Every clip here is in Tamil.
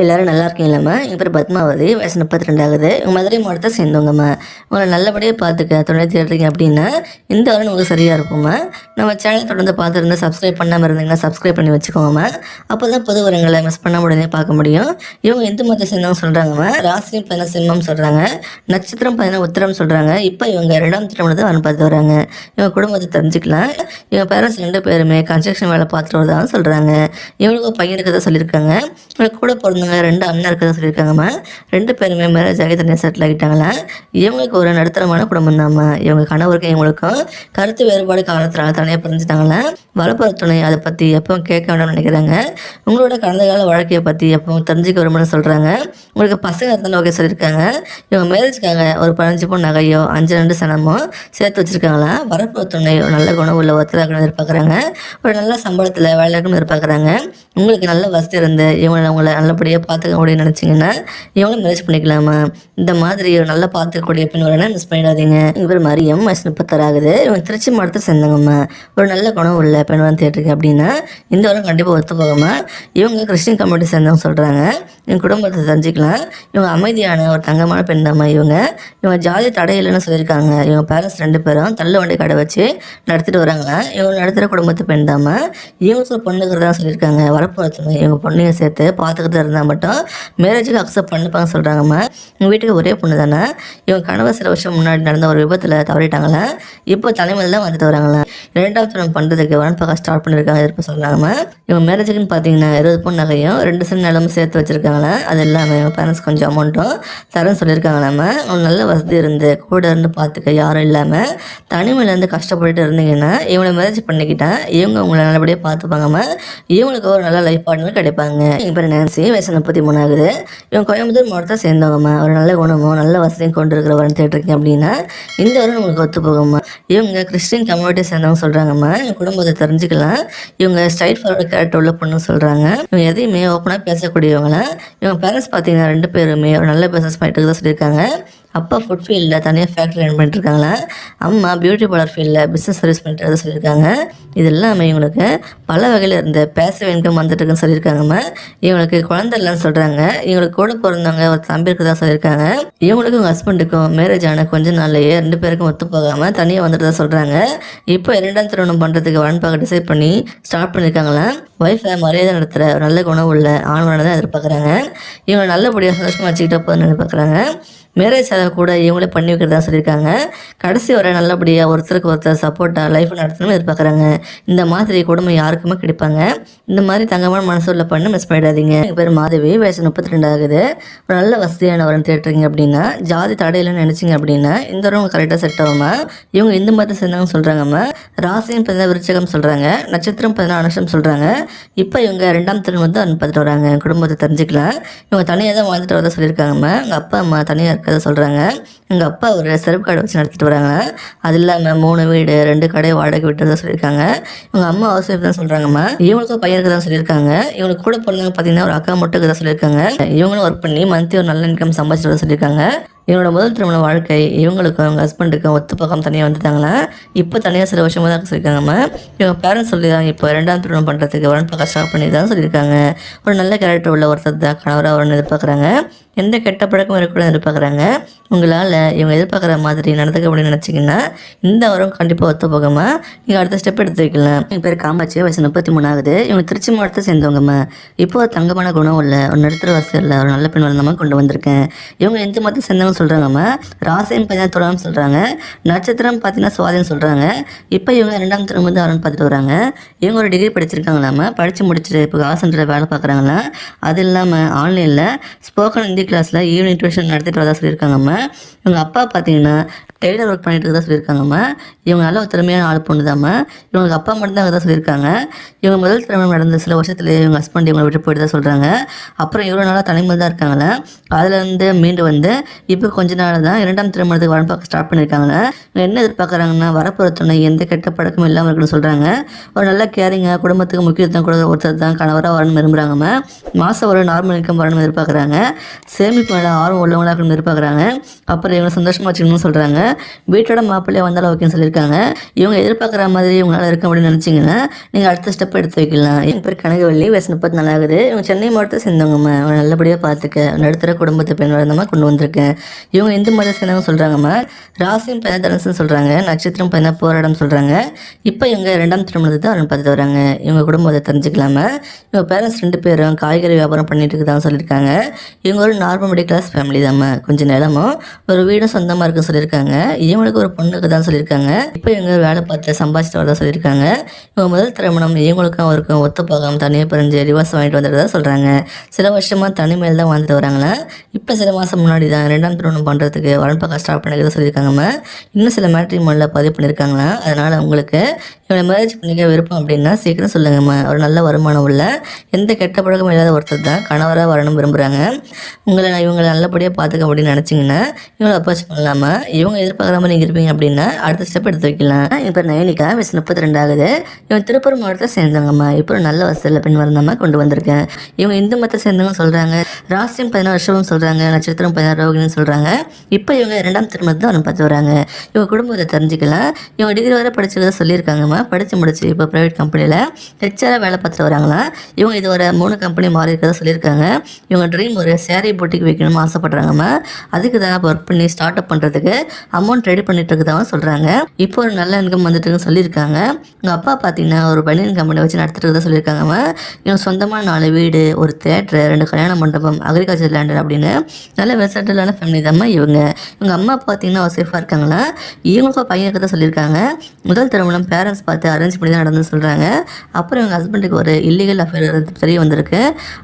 எல்லாரும் நல்லா இருக்கீங்களாம்மா? என் பேர் பத்மாவதி, வயசு 32 ஆகுது. மதுரை மாவட்டத்தை சேர்ந்தவங்கம்மா. உங்களை நல்லபடியாக பார்த்துக்க துணை தேடுறீங்க அப்படின்னா இந்த வாரம் உங்களுக்கு சரியாக இருக்கும்மா. நம்ம சேனல் தொடர்ந்து பார்த்துருந்து சப்ஸ்கிரைப் பண்ணாமல் இருந்தீங்கன்னா சப்ஸ்கிரைப் பண்ணி வச்சுக்கோங்கம்மா. அப்போ தான் புது வரங்களை மிஸ் பண்ண உடனே பார்க்க முடியும். இவங்க இந்து மதத்தை சேர்ந்தவங்க சொல்கிறாங்கம்மா. ராசியும் பார்த்தீங்கன்னா சிம்மம் சொல்கிறாங்க, நட்சத்திரம் பார்த்தீங்கன்னா உத்திரம் சொல்கிறாங்க. இப்போ இவங்க 2ஆம் திருமணத்தை வரன் பார்த்து வராங்க. இவங்க குடும்பத்தை தெரிஞ்சுக்கலாம். இவங்க பேரண்ட்ஸ் 2 பேருமே கன்ஸ்ட்ரக்ஷன் வேலை பார்த்துட்டு வரதான் சொல்கிறாங்க. இவங்களுக்கு ஒரு பையன் இருக்கிறதா சொல்லியிருக்காங்க. இவங்களுக்கு கூட பிறந்தவங்க 2 அண்ணன் இருக்கிறதா சொல்லியிருக்காங்கம்மா. 2 பேருமே மேரேஜ் ஆகி தனியாக செட்டில் ஆகிட்டாங்களா. இவங்களுக்கு ஒரு நடுத்தரமான குடும்பம் தான்மா. இவங்க கணவருக்கும் இவங்களுக்கும் கருத்து வேறுபாடு காரணத்தினால தனியாக பிரிஞ்சுட்டாங்களா. வளர்ப்புற துணை அதை பற்றி எப்பவும் கேட்க வேண்டாம்னு நினைக்கிறாங்க. உங்களோட கடந்த கால வாழ்க்கையை பற்றி எப்பவும் தெரிஞ்சுக்க வருமானு சொல்கிறாங்க. உங்களுக்கு பசங்க இருந்தாலும் ஓகே சொல்லியிருக்காங்க. இவங்க மேரேஜ்க்காக ஒரு 15 பவுன் நகையோ 5 சனமோ சேர்த்து வச்சுருக்காங்களா. வரப்புற துணை ஒரு நல்ல குணம் உள்ள ஒருத்தராக எதிர்பார்க்குறாங்க. ஒரு நல்ல சம்பளத்தில் வேலைக்கும் எதிர்பார்க்குறாங்க. உங்களுக்கு நல்ல வசதி இருந்து அவங்கள நல்லபடியாக பார்த்துக்க முடியும்னு நினச்சிங்கன்னா இவங்களும் மேரேஜ் பண்ணிக்கலாமா. இந்த மாதிரி ஒரு நல்லா பார்த்துக்கக்கூடிய பெண் வரனா மிஸ் பண்ணிடாதீங்க. இவர் மரியம், வயசு 36 ஆகுது. இவங்க திருச்சி மாவட்டத்தை சேர்ந்தவங்கம்மா. ஒரு நல்ல குணம் உள்ள பெண் வந்து தேட்டருக்கு அப்படின்னா இந்த வாரம் கண்டிப்பாக ஒத்து போகாமா. இவங்க கிறிஸ்டின் கம்யூனிட்டி சேர்ந்தவங்க சொல்கிறாங்க. இவங்க குடும்பத்தை தெரிஞ்சுக்கலாம். இவங்க அமைதியான ஒரு தங்கமான பெண் தாம்மா. இவங்க ஜாதி தடை இல்லைன்னு சொல்லியிருக்காங்க. இவங்க பேரண்ட்ஸ் 2 பேரும் தள்ளு வண்டி கடை வச்சு நடத்திட்டு வராங்களா. இவங்க நடத்துகிற குடும்பத்து பெண் தாம்மா. இவங்களுக்கு ஒரு பொண்ணுங்கிறதா சொல்லியிருக்காங்க. வரப்புறத்துங்க இவங்க பொண்ணையும் சேர்த்து பார்த்துக்கிட்டு இருந்தால் மட்டும் மேரேஜுக்கு அக்செப்ட் பண்ணிப்பாங்க சொல்கிறாங்கம்மா. எங்கள் வீட்டுக்கு ஒரே பொண்ணு தானே. இவங்க கணவர் சில வருஷம் முன்னாடி நடந்த ஒரு விபத்தில் தவறிட்டாங்களா. இப்போ தலைமையில் தான் வந்துட்டு வராங்களா. 2ஆவது திருமணம் பண்ணுறதுக்கு வரன் பார்க்க ஸ்டார்ட் பண்ணியிருக்காங்க எதிர்ப்பு சொல்கிறாங்கம்மா. இவங்க மேரேஜுக்குன்னு பார்த்தீங்கன்னா 20 பவுன் நகையும் 2 சென்ட் நிலமும் சேர்த்து வச்சுருக்காங்களா. அது இல்லாமல் இவங்க பேரண்ட்ஸ் கொஞ்சம் அமௌண்ட்டும் தரேன்னு சொல்லியிருக்காங்களாம்மா. அவங்க நல்ல வசதி இருந்து கூட இருந்து பார்த்துக்க யாரும் இல்லாமல் தனிமையிலேருந்து கஷ்டப்பட்டு இருந்தீங்கன்னா இவங்களை மேரேஜ் பண்ணிக்கிட்டா இவங்க உங்களை நல்லபடியாக பார்த்துப்பாங்கம்மா. இவங்களுக்கு ஒரு நல்ல லைஃப் பார்ட்னர் கிடைப்பாங்க. எங்கள் பேர் நான்சி, வயசு 33 ஆகுது. இவங்க கோயம்புத்தூர் மாவட்டத்தை சேர்ந்தவங்கம்மா. ஒரு நல்ல குணமும் நல்ல வசதியும் கொண்டு இருக்கிற வரன் தேட்டருக்கீங்க அப்படின்னா இந்த வாரம் உங்களுக்கு ஒத்து போகும்மா. இவங்க கிறிஸ்டின் கம்யூனிட்டி சேர்ந்தவங்க சொல்கிறாங்கம்மா. எங்கள் குடும்பத்தை தெரிஞ்சுக்கலாம். இவங்க ஸ்ட்ரைட் ஃபார்வர்டு கேரக்டர் உள்ள பொண்ணுன்னு சொல்கிறாங்க. இவங்க எதையுமே ஓப்பனாக பேசக்கூடியவங்கள. இவங்க பேரண்ட்ஸ் பார்த்தீங்கன்னா 2 பேருமே ஒரு நல்ல பிஸ்னஸ் பண்ணிட்டு தான் சொல்லியிருக்காங்க. அப்பா ஃபுட் ஃபீல்டில் தனியாக ஃபேக்ட்ரி ரன் பண்ணிட்டு இருக்காங்களா. அம்மா பியூட்டி பார்லர் ஃபீல்டில் பிஸ்னஸ் சர்வீஸ் பண்ணிட்டு சொல்லியிருக்காங்க. இது எல்லாமே இவங்களுக்கு பல வகையில் இருந்த பேசிவ் இன்கம் வந்துட்டுருக்குன்னு சொல்லியிருக்காங்கம்மா. இவங்களுக்கு குழந்தை இல்லைன்னு சொல்கிறாங்க. இவங்களுக்கு கூட பிறந்தவங்க ஒரு தம்பி இருக்குதான் சொல்லியிருக்காங்க. இவங்களுக்கும் உங்கள் ஹஸ்பண்டுக்கும் மேரேஜ் ஆன கொஞ்ச நாள்லேயே 2 பேருக்கும் ஒத்து போகாமல் தனியாக வந்துட்டு தான் சொல்கிறாங்க. இப்போ 2ஆம் திருமணம் பண்ணுறதுக்கு வரன் பார்க்க டிசைட் பண்ணி ஸ்டார்ட் பண்ணியிருக்காங்களா. ஒய்ஃபை மரியாதை நடத்துகிற ஒரு நல்ல குணம் உள்ள ஆண்மனை தான் எதிர்பார்க்குறாங்க. இவங்க நல்லபடியாக சந்தோஷமாக வச்சுக்கிட்ட போதுன்னு எதிர்பார்க்குறாங்க. மேரேஜ் செலவு கூட இவங்களே பண்ணி வைக்கிறதா சொல்லியிருக்காங்க. கடைசி வரை நல்லபடியாக ஒருத்தருக்கு ஒருத்தர் சப்போர்ட்டாக லைஃப் நடத்தணும்னு எதிர்பார்க்குறாங்க. இந்த மாதிரி குடும்பம் யாருக்குமே கிடைப்பாங்க. இந்த மாதிரி தங்கமான மனசு உள்ள பண்ணு மிஸ் பண்ணிடாதீங்க. எங்கள் பேர் மாதவி, வயசு 32 ஆகுது. ஒரு நல்ல வசதியான வரன் தேட்டுறீங்க அப்படின்னா ஜாதி தடையிலன்னு நினச்சிங்க அப்படின்னா இந்த வாரம் கரெக்டாக செட் ஆகுமா. இவங்க இந்து மதத்தை சேர்ந்தவங்க சொல்கிறாங்கம்மா. ராசியும் பார்த்தீங்கன்னா விருச்சகம் சொல்கிறாங்க, நட்சத்திரம் 14 அனுஷம் சொல்கிறாங்க. இப்போ இவங்க 2ஆம் திருமணம் வந்து அனுப்பிட்டு வராங்க. குடும்பத்தை தெரிஞ்சுக்கலாம். இவங்க தனியாக தான் வாழ்ந்துட்டு வரதா சொல்லியிருக்காங்கம்மா. எங்கள் அப்பா அம்மா தனியாக கதை சொல்கிறாங்க. எங்கள் அப்பா ஒரு செருப்பு கடை வச்சு நடத்திட்டு வராங்க. அது இல்லாமல் 3 வீடு 2 கடை வாடகை விட்டுறதா சொல்லியிருக்காங்க. இவங்க அம்மா ஹவுஸ் ஒய்ஃப் தான் சொல்கிறாங்கம்மா. இவங்களுக்கும் பையனுக்கு தான் சொல்லியிருக்காங்க. இவங்களுக்கு கூட பிறந்தவங்க பார்த்தீங்கன்னா ஒரு அக்கா மட்டுக்கு தான் சொல்லியிருக்காங்க. இவங்களும் ஒர்க் பண்ணி மந்த்லி ஒரு நல்ல இன்கம் சம்பாதிச்சு சொல்லியிருக்காங்க. இவங்களோட முதல் திருமண வாழ்க்கை இவங்களுக்கும் அவங்க ஹஸ்பண்டுக்கும் ஒத்து பக்கம் தனியாக வந்துட்டாங்களா. இப்போ தனியாக சில வருஷமாக தான் சொல்லியிருக்காங்கம்மா. இவங்க பேரண்ட்ஸ் சொல்லி தான் இப்போ 2ஆம் திருமணம் பண்ணுறதுக்கு வரன் பார்க்க ஸ்டார்ட் பண்ணி தான் சொல்லியிருக்காங்க. ஒரு நல்ல கேரக்டர் உள்ள ஒருத்தர் தான் கணவராக வரணும்னு எதிர்பார்க்குறாங்க. எந்த கெட்ட பழக்கம் இருக்கக்கூடாது எதிர்பார்க்குறாங்க. உங்களால் இவங்க எதிர்பார்க்குற மாதிரி நடந்துக்க அப்படின்னு நினச்சிங்கன்னா இந்த வாரம் கண்டிப்பாக ஒத்து போகமா. நீங்கள் அடுத்த ஸ்டெப் எடுத்து வைக்கலாம். என் பேர் காமாட்சி, வயசு 33 ஆகுது. இவங்க திருச்சி மாவட்டத்தை சேர்ந்தவங்கம்மா. இப்போ தங்கமான குணம் உள்ள ஒரு நடுத்தர வசதியில் ஒரு நல்ல பெண் வந்தமாக கொண்டு வந்திருக்கேன். இவங்க எந்த மதத்தை சேர்ந்தவங்க சொல்கிறாங்கம்மா. ராசியும் பார்த்தீங்கன்னா துலாம் சொல்கிறாங்க, நட்சத்திரம் பார்த்தீங்கன்னா சுவாதின்னு சொல்கிறாங்க. இப்போ இவங்க 2ஆம் திருமணம் வந்து வரன் பார்த்துட்டு வராங்க. இவங்க ஒரு டிகிரி படிச்சிருக்காங்களாம்மா. படித்து முடிச்சுட்டு இப்போ கால் சென்டரில் வேலை பார்க்குறாங்களா. அது இல்லாமல் ஆன்லைனில் ஸ்போக்கன் ஹிந்தி கிளாஸில் ஈவினிங் டியூஷன் நடத்திட்டு வரதா சொல்லியிருக்காங்கம்மா. இவங்க அப்பா பார்த்தீங்கன்னா டெய்லர் ஒர்க் பண்ணிட்டு இருக்கதா சொல்லியிருக்காங்கம்மா. இவங்க நல்ல ஒரு திறமையான ஆள் பொண்ணு தாம்மா. இவங்களுக்கு அப்பா மட்டும் தான் தான் சொல்லியிருக்காங்க. இவங்க முதல் திருமணம் நடந்த சில வருஷத்துலேயே இவங்க ஹஸ்பண்ட் இவங்களை விட்டு போயிட்டு தான் சொல்கிறாங்க. அப்புறம் இவ்வளோ நாளாக தனிமையில் தான் இருக்காங்களே. அதுலேருந்து மீண்டு வந்து இப்போ கொஞ்ச நாள் தான் 2ஆம் திருமணத்துக்கு வரன் பார்க்க ஸ்டார்ட் பண்ணியிருக்காங்களே. இவங்க என்ன எதிர்பார்க்குறாங்கன்னா வரப்போகிற துணை எந்த கெட்ட பழக்கமும் இல்லாமல் இருக்குன்னு சொல்கிறாங்க. ஒரு நல்ல கேரிங்காக குடும்பத்துக்கு முக்கியத்துவம் கொடுக்குற ஒருத்தர் தான் கணவராக வரணும் விரும்புகிறாங்கம்மா. மாதம் ஒரு நார்மல் இன்கம் வரணும்னு எதிர்பார்க்குறாங்க. சேமிப்பு மேலே ஆர்வம் உள்ளவங்களாக இருக்கணும்னு எதிர்பார்க்குறாங்க. அப்புறம் இவங்க சந்தோஷமாக வச்சுக்கணும்னு சொல்கிறாங்க. வீட்டோட மாப்பிள்ளையே வந்தாலும் ஓகேன்னு சொல்லியிருக்காங்க. இவங்க எதிர்பார்க்குற மாதிரி இவங்களால இருக்க அப்படின்னு நினச்சிங்கன்னா நீங்கள் அடுத்த ஸ்டெப் எடுத்து வைக்கலாம். என் பேர் கனகவள்ளி, வயசு 34 ஆகுது. இவங்க சென்னை மாவட்டத்தை சேர்ந்தவங்கம்மா. அவங்க நல்லபடியாக பார்த்துக்க நடுத்தர குடும்பத்தை பெண் வரந்தமாக கொண்டு வந்திருக்கேன். இவங்க இந்து மதத்தை சேர்ந்தவங்க சொல்கிறாங்கம்மா. ராசியும் தனுசுன்னு சொல்கிறாங்க, நட்சத்திரம் போராடம் சொல்கிறாங்க. இப்போ இவங்க 2ஆம் திருமணத்தை தான் பார்த்துட்டு வராங்க. இவங்க குடும்பத்தை தெரிஞ்சுக்கலாமா. இவங்க பேரண்ட்ஸ் 2 பேரும் காய்கறி வியாபாரம் பண்ணிட்டு இருக்குதான்னு சொல்லியிருக்காங்க. இவங்க ஒரு நார்மல் மிடில் கிளாஸ் ஃபேமிலி தாம்மா. கொஞ்சம் நிலமும் ஒரு வீடும் சொந்தமாக இருக்குன்னு சொல்லியிருக்காங்க. இவங்களுக்கு ஒரு பொண்ணுக்கு தான் சொல்லியிருக்காங்க. இப்போ இவங்க வேலை பார்த்து சம்பாதிச்சுட்டு வரதா சொல்லியிருக்காங்க. இவங்க முதல் திருமணம் இவங்களுக்கும் அவருக்கும் ஒத்து போகாமல் தனியாக பிரிஞ்சு டிவோர்ஸ் வாங்கிட்டு வந்துட்டு சொல்கிறாங்க. சில வருஷமாக தனிமையில் தான் வாழ்ந்துட்டு வராங்களா. இப்போ சில மாதம் முன்னாடி தான் 2ஆம் திருமணம் பண்ணுறதுக்கு வரன் பார்க்க ஸ்டார்ட் பண்ணிக்கிறதா சொல்லியிருக்காங்கம்மா. இன்னும் சில மேட்ரிமோனியில் பதிவு பண்ணியிருக்காங்களா. அதனால் உங்களுக்கு இவங்களை மேரேஜ் பண்ணிக்க விருப்பம் அப்படின்னா சீக்கிரம் சொல்லுங்கம்மா. ஒரு நல்ல வருமானம் உள்ள எந்த கெட்ட பழக்கமும் இல்லாத ஒருத்தர் தான் கணவராக வரணும் விரும்புகிறாங்க. இவங்களை நல்லபடியாக பார்த்துக்க அப்படின்னு நினச்சிங்கன்னா இவங்களை அப்ரோச் பண்ணலாமா. இவங்க எதிர்பார்க்குற மாதிரி நீங்கள் இருப்பீங்க அப்படின்னா அடுத்த ஸ்டெப் எடுத்து வைக்கலாம். இப்போ நயனிகா வயசு 32 ஆகுது. இவங்க திருப்பூர் மாவட்டத்தை சேர்ந்தவங்கம்மா. இப்போ ஒரு நல்ல வசதியில் பெண் வரந்தாமல் கொண்டு வந்திருக்கேன். இவங்க இந்து மதத்தை சேர்ந்தவங்க சொல்கிறாங்க. ராசியம் 16 வருஷமும் சொல்கிறாங்க, நட்சத்திரம் 16 ரோகிணின்னு சொல்கிறாங்க. இப்போ இவங்க 2ஆம் திருமணத்தை அவனை பார்த்து வராங்க. இவங்க குடும்பத்தை தெரிஞ்சுக்கலாம். இவங்க டிகிரி வரை படிச்சுக்கிறத சொல்லியிருக்காங்கம்மா. படித்து முடிச்சு இப்போ ப்ரைவேட் கம்பெனியில் ஹெச்ஆராக வேலை பார்த்துட்டு வராங்களாம். இவங்க இது ஒரு 3 கம்பெனி மாறி இருக்கிறதா சொல்லியிருக்காங்க. இவங்க ட்ரீம் ஒரு சேரீ போட்டிக்கு வைக்கணும்னு ஆசைப்படுறாங்கம்மா. அதுக்கு தான் இப்போ ஒர்க் பண்ணி ஸ்டார்ட் அப் பண்ணுறதுக்கு அமௌண்ட் ரெடி பண்ணிட்டு இருக்குதான் சொல்கிறாங்க. இப்போ ஒரு நல்ல இன்கம் வந்துட்டுன்னு சொல்லியிருக்காங்க. உங்கள் அப்பா பார்த்தீங்கன்னா ஒரு பனியன் கம்பெனி வச்சு நடத்திட்டு இருக்கதா சொல்லியிருக்காங்கம்மா. இவங்க சொந்தமாக 4 வீடு, ஒரு தேட்டரு, 2 கல்யாண மண்டபம், அக்ரிகல்ச்சர் லேண்டு அப்படின்னு நல்ல வெர்சடைலான ஃபேமிலி தான்மா இவங்க. இவங்க அம்மா பார்த்தீங்கன்னா சேஃபாக இருக்காங்களா. இவங்களுக்கும் பையனுக்கு தான் சொல்லியிருக்காங்க. முதல் திருமணம் பேரண்ட்ஸ் பார்த்து அரேஞ்ச் பண்ணி தான் நடந்து சொல்கிறாங்க. அப்புறம் இவங்க ஹஸ்பண்டுக்கு ஒரு இல்லீகல் அஃபேர் தெரிய வந்திருக்கு.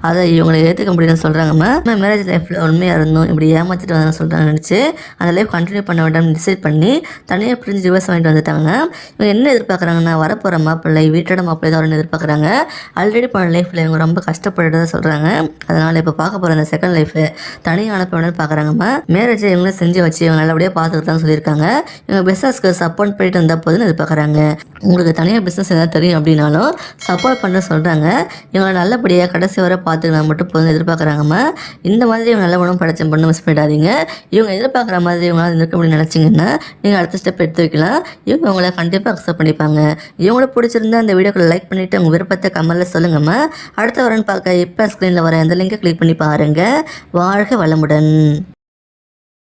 அதை இவங்களை ஏற்றுக்க முடியும்னு சொல்கிறாங்கம்மா. மேரேஜ் லைஃப்பில் உண்மையாக இருந்தோம் இப்படி ஏமாற்றிட்டு வந்து சொல்கிறாங்க நினச்சி அந்த லைஃப் கண்டினியூ பண்ண வேண்டாம்னு டிசைட் பண்ணி தனியாக பிரிஞ்சு டிவோர்ஸ் வாங்கிட்டு வந்துட்டாங்க. இவங்க என்ன எதிர்பார்க்குறாங்கன்னா வரப்போகிற மாப்பிள்ளை வீட்டோட மாப்பிள்ளை தான் எதிர்பார்க்குறாங்க. ஆல்ரெடி போன லைஃப்பில் இவங்க ரொம்ப கஷ்டப்படுறதா சொல்கிறாங்க. அதனால் இப்போ பார்க்க போகிற அந்த செகண்ட் லைஃபு தனியாக அனுப்பணும்னு பார்க்குறாங்கம்மா. மேரேஜை இவங்களும் செஞ்சு வச்சு இவங்க நல்லபடியாக பார்த்துக்கிட்டு தான் சொல்லியிருக்காங்க. இவங்க பிஸ்னஸ்க்கு சப்போர்ட் பண்ணிட்டு வந்தால் போதுன்னு எதிர்பார்க்குறாங்க. உங்களுக்கு தனியாக பிஸ்னஸ் எதாவது தெரியும் அப்படின்னாலும் சப்போர்ட் பண்ண சொல்கிறாங்க. இவங்களை நல்லபடியாக கடைசி வரை பார்த்துக்கலாம் மட்டும் போதும் எதிர்பார்க்குறாங்கம்மா. இந்த மாதிரி இவங்க நல்ல உணவு படைச்ச பண்ண மிஸ் பண்ணிடாதீங்க. இவங்க எதிர்பார்க்குற மாதிரி இவங்களால இருக்க முடியும் நினச்சிங்கன்னா நீங்கள் அடுத்த ஸ்டெப் எடுத்து வைக்கலாம். இவங்க உங்களை கண்டிப்பாக அக்செப்ட் பண்ணிப்பாங்க. இவங்களுக்கு பிடிச்சிருந்தா அந்த வீடியோக்களை லைக் பண்ணிவிட்டு உங்கள் விருப்பத்தை கமெண்ட்டில் சொல்லுங்கம்மா. அடுத்த வரன்னு பார்க்க இப்போ ஸ்க்ரீனில் வர அந்த லிங்கை கிளிக் பண்ணி பாருங்கள். வாழ்க வளமுடன்.